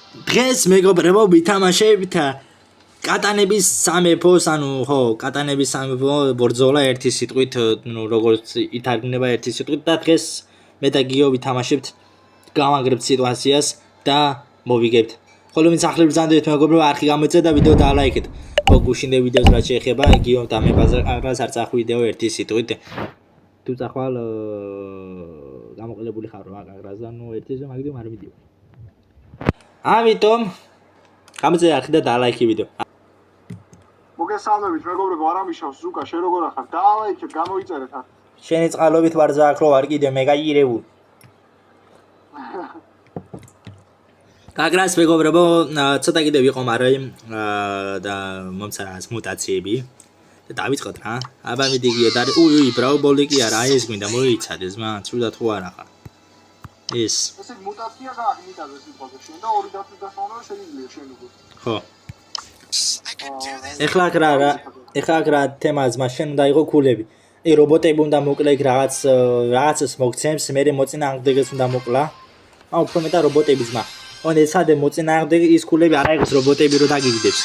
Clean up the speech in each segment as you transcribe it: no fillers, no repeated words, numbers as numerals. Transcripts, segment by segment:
დღეს მეგობრებო ვითამაშებთ კატანების სამეფოს, ანუ ხო, კატანების სამეფო ბრძოლა ერთი სიტყვით, ნუ როგორც ითარგმნება ერთი სიტყვით და დღეს მე და გიო ვითამაშებთ გავანგრებთ სიტუაციას და მოვიგებთ. ხოლო ვინც ახლა ბრძანდებით მეგობრებო, არხი გამოიწერეთ და ვიდეო დაალაიქეთ. ხო, გუშინდე ვიდეოს რაც შეეხება, გიო და მე ბაზარს არ წახ ვიდეო ერთი სიტყვით. თუ წახვალ გამოყენებული ხარ რა კაგრას და ნუ ერთი ზო მაგდიო არ ვიდეო. ამიტომ გამოიწერეთ არხი და დაალაიქე ვიდეო. მოგესალმებით მეგობრებო, არამიშავს ზუკა, შენ როგორ ახარ? დაალაიქეთ, გამოიწერეთ არ. შენი წყალობით ვარ ზაქ რო არ კიდე მე გაიირებული. კაგრას მეგობრებო, ცოტა კიდე ვიყო, მაგრამ და მომცა რაღაც მუტაციები. და დავიწყოთ რა. აბა მიდიგიო და უი, ბრავო ბოლი კი არა, ეს გვინდა მოიცადეს მან, ცუდად ხო არ ახარ. ეს. ესე მუტაცია გააგნიტაზე სიტყვაზე, შენ და ორი დათვი დასვანა შეიძლება შენ უკვე. ხო. ეხლა რა თემას მაშინ უნდა იყო ქულები. რობოტები უნდა მოკლე რაღაცას მოგცემს, მე მოწინააღმდეგეს უნდა მოკლა. აუ უფრო მეტად რობოტები ძმა. ონე სადე მოწინააღმდეგე ის ქულები არ აიღებს რობოტები რო დაგიგდებს.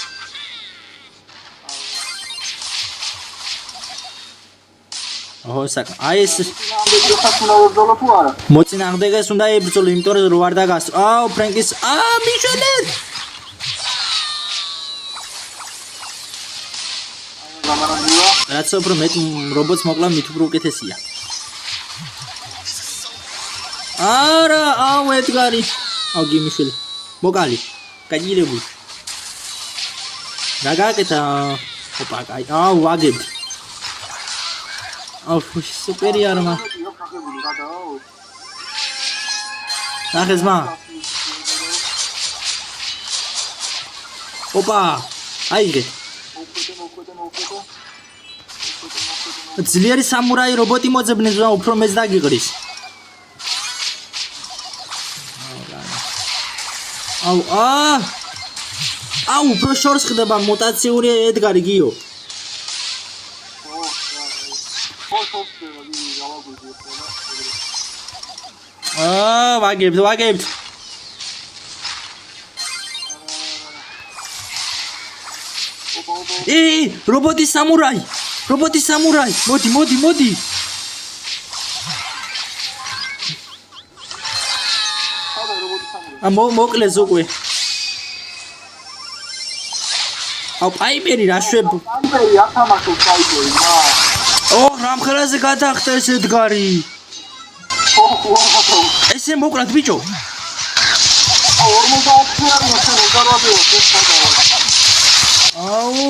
ოჰ საკ აი ეს მოწინააღმდეგეს უნდა ებრძოლო, იმიტომ რომ არ დაგასწრო. აუ ფრენკის მიშელეთ. რაც უფრო მეტ რობოტს მოკლა მით უფრო უკეთესია. არა, აუ ედგარი. აუ გიმიშელი. მოკალი. გაიგირებული. რა გააკეთა? ოპა, აი, აუ ვაგებ. აუ სუპერი არმა. ნახე ზმა. ოპა, აიგე. ძლიერი სამურაი რობოტი მოძებნეს და უფრო მეც დაგიყრის. აუ უფრო შორს ხდება მუტაციური ედგარი გიო. ვაგებთ. რობოტი სამურაი. მოდი. მოკლეს უკვე. აუ პაიპერი რა შვებ. პაიპერი ათამაშო პაიპერი მა. რამ ხელაზე გადახტა ეს ედგარი. ესე მოკლათ ბიჭო. 40 არია შენ უგარვადეო ეს ფოტო. აუ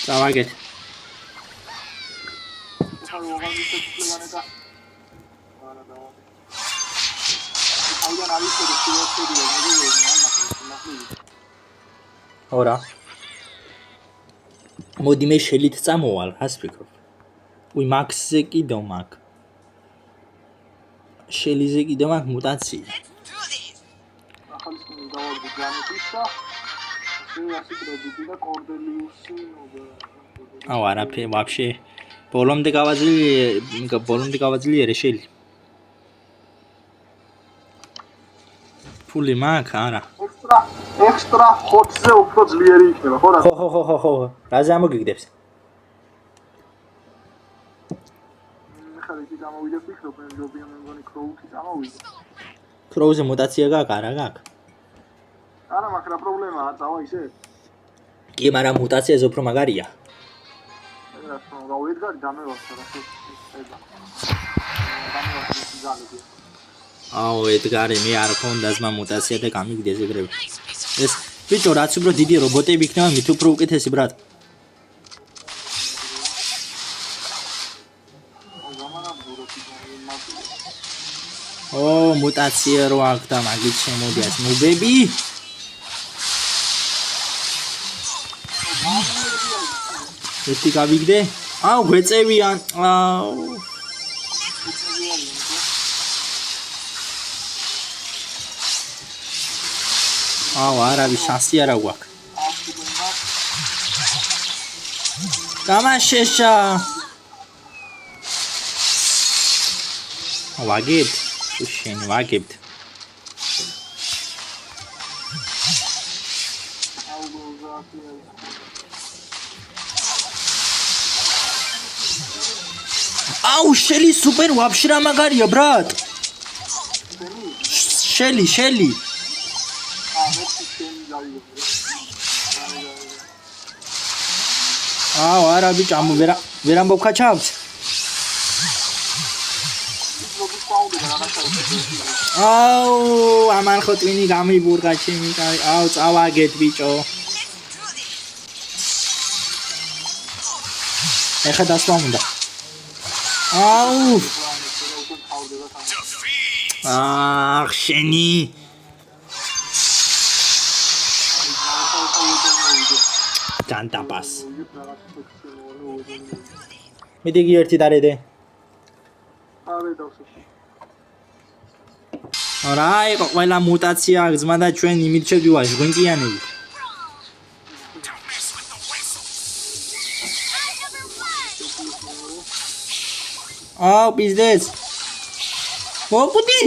დავაგეთ. ორა. მოდი მე შელით წამოვალ, რას ფიქრობ? უი მაქსზე კიდევ მაგ. შელიზე კიდევ მაგ მუტაცია. აუ არაფერი ვაფშე. ბოლომდე გავაძლიერე შელი. ფული მაგ არა. ექსტრა ხოთზე უფრო ძლიერი იქნება, ხო რა? ხო. რაზე ამოგიგდებს? ხალხი გამოვიდა ფიქრობ, მე მგონი კროუთი გამოვიდა. კროუზე მუტაცია გაქვს, არა გაქვს? არა, მაგრამ პრობლემაა, წავა ისე. კი, მაგრამ მუტაციაზე უფრო მაგარია. რა ედგარი დამევასა რა ხო? აუ ედგარი მე არ ქონდა ზმა მუტაცია და გამიგდეს ეგრევე. ეს ბიჭო რაც უფრო დიდი რობოტები იქნება, მით უფრო უკეთესი ბრატ. მუტაცია რო აქვს და მაგით შემოდიას ნუბები. ერთი გავიგდე. აუ გვეწევიან. აუ არავის შანსი არა გვაქვს. გამაშეშა ვაგებთ შენ ვაგებთ აუ შელი სუპერ ვაფშე რა მაგარია ბრატ შელი აუ არა ბიჭო ამ ვერ ამბობ ხაჩავთ აუ ამან ხო ტვინი გამიბურღა ჩემი კარი აუ წავაგეთ ბიჭო ეხა დასვა უნდა აუ აх შენი ჯანტაპას მიდეგი ერთი დარედე არა იყო ყველა მუტაცია გზმა და ჩვენ იმით შევდივარ ჟღვინკიანებით აუ პიზდეც მოკუდი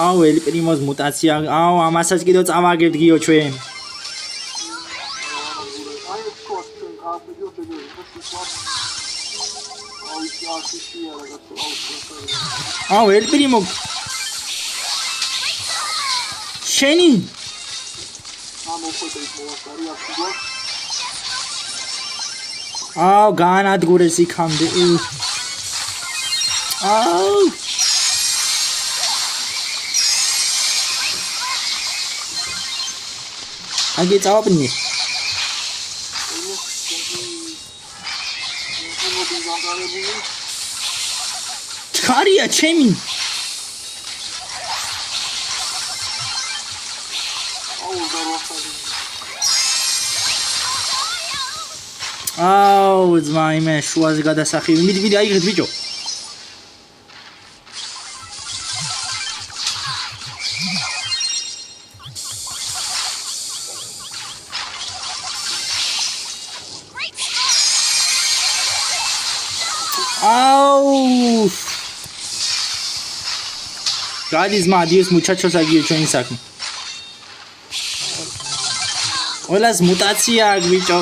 აუ ელი პრიმოს მუტაცია აუ ამასაც კიდევ წავაგებთ გიო ჩვენ აუ ელი პრიმო შენი აუ განადგურეს იქამდე აუ აგი წავაბნი ჩქარია ჩემი აუ ძმა იმე შუაზე გადასახივი მიდი აიღეთ ბიჭო აუ გადის მადიოს მუჩაჩოს აგიო ჩვენი საქმე ყველას მუტაცია აქვს ბიჭო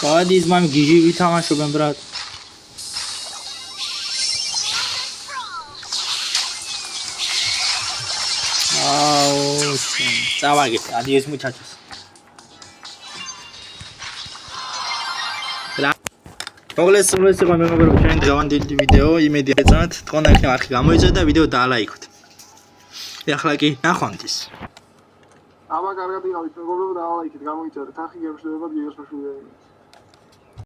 გადის მამ გიჟი ვითამაშობენ ბრატ აუ წავაგეთ ადიოს მუჩაჩოს მოგლეს იყო მეგობრებო ჩვენ დღევანდელი ვიდეო იმედი ეწონათ თქვენ ახლა არხი გამოიწვიეთ და ვიდეო დაალაიქოთ ეხლა კი ნახვამდის აბა კარგად იყავით მეგობრებო დაალაიქეთ გამოიწვიეთ არხი გემშვიდობად გიგოს მშვიდობად